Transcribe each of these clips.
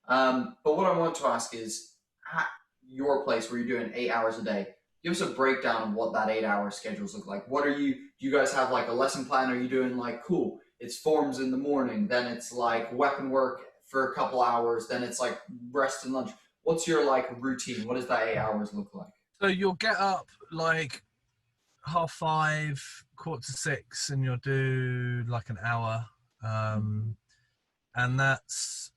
But what I want to ask is, at your place where you're doing 8 hours a day, give us a breakdown of what that 8 hour schedules look like. What are you? Do you guys have like a lesson plan? Are you doing like cool? It's forms in the morning, then it's like weapon work for a couple hours, then it's like rest and lunch. What's your like routine? What does that 8 hours look like? So you'll get up like 5:30, 5:45, and you'll do like an hour. And that's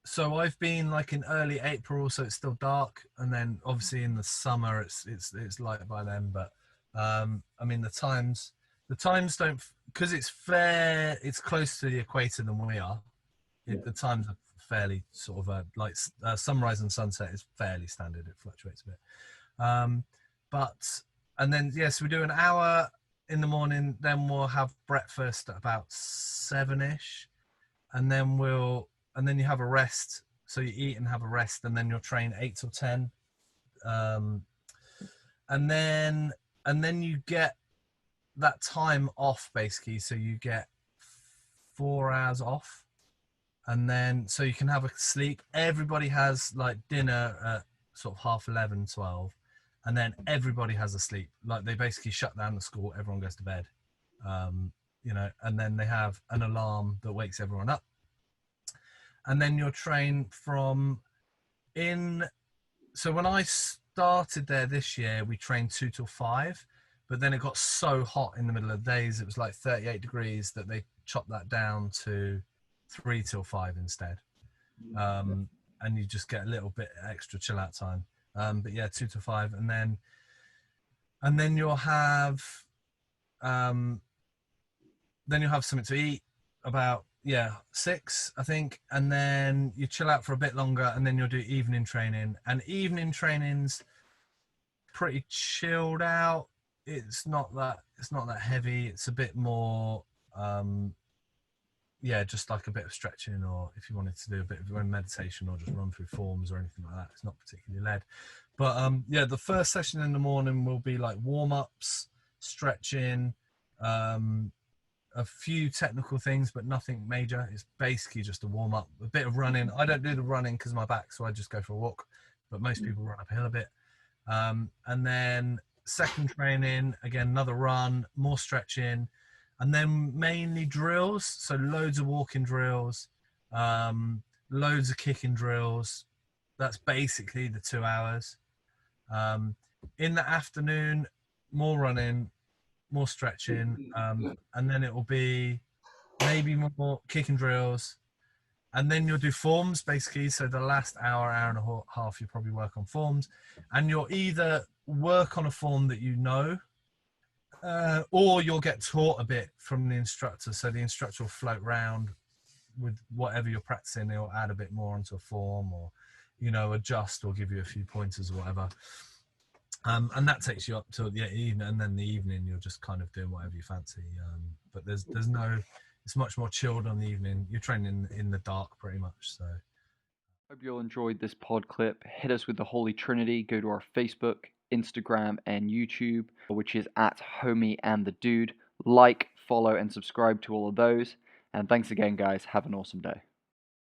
so I've been like in early April, so it's still dark, and then obviously in the summer it's light by then. But I mean the times don't, because it's close to the equator than we are. The times are fairly sort of like sunrise and sunset is fairly standard. It fluctuates a bit. But and then yes, we do an hour in the morning, then we'll have breakfast at about 7ish, and then you have a rest. So you eat and have a rest, and then you'll train 8 till 10. um and then you get that time off basically, so you get 4 hours off, and then so you can have a sleep. Everybody has like dinner at sort of 11:30, 12, and then everybody has a sleep. Like they basically shut down the school, everyone goes to bed. And then they have an alarm that wakes everyone up, and then you're trained from in so when I started there this year, we trained 2 till 5, but then it got so hot in the middle of the days, it was like 38 degrees, that they chopped that down to 3 till 5 instead. And you just get a little bit extra chill out time. But yeah, 2 till 5, and then you'll have something to eat about 6, I think, and then you chill out for a bit longer, and then you'll do evening training. And evening training's pretty chilled out. It's not that heavy. It's a bit more just like a bit of stretching, or if you wanted to do a bit of meditation or just run through forms or anything like that, it's not particularly led. But the first session in the morning will be like warm-ups, stretching, a few technical things, but nothing major. It's basically just a warm-up, a bit of running. I don't do the running because of my back, so I just go for a walk, but most people run uphill a bit. And then second training, again, another run, more stretching, and then mainly drills. So loads of walking drills, loads of kicking drills. That's basically the 2 hours. In the afternoon, more running, more stretching, and then it will be maybe more kicking drills, and then you'll do forms basically. So the last hour and a half, you probably work on forms, and you'll either work on a form that you know, or you'll get taught a bit from the instructor. So the instructor will float around with whatever you're practicing. They'll add a bit more onto a form, or adjust, or give you a few pointers or whatever. And that takes you up till the evening, and then the evening you're just kind of doing whatever you fancy. But there's no, it's much more chilled on the evening. You're training in the dark pretty much. So Hope you all enjoyed this pod clip. Hit us with the Holy Trinity. Go to our Facebook, Instagram, and YouTube, which is at Homie and the Dude. Like, follow, and subscribe to all of those. And thanks again, guys. Have an awesome day.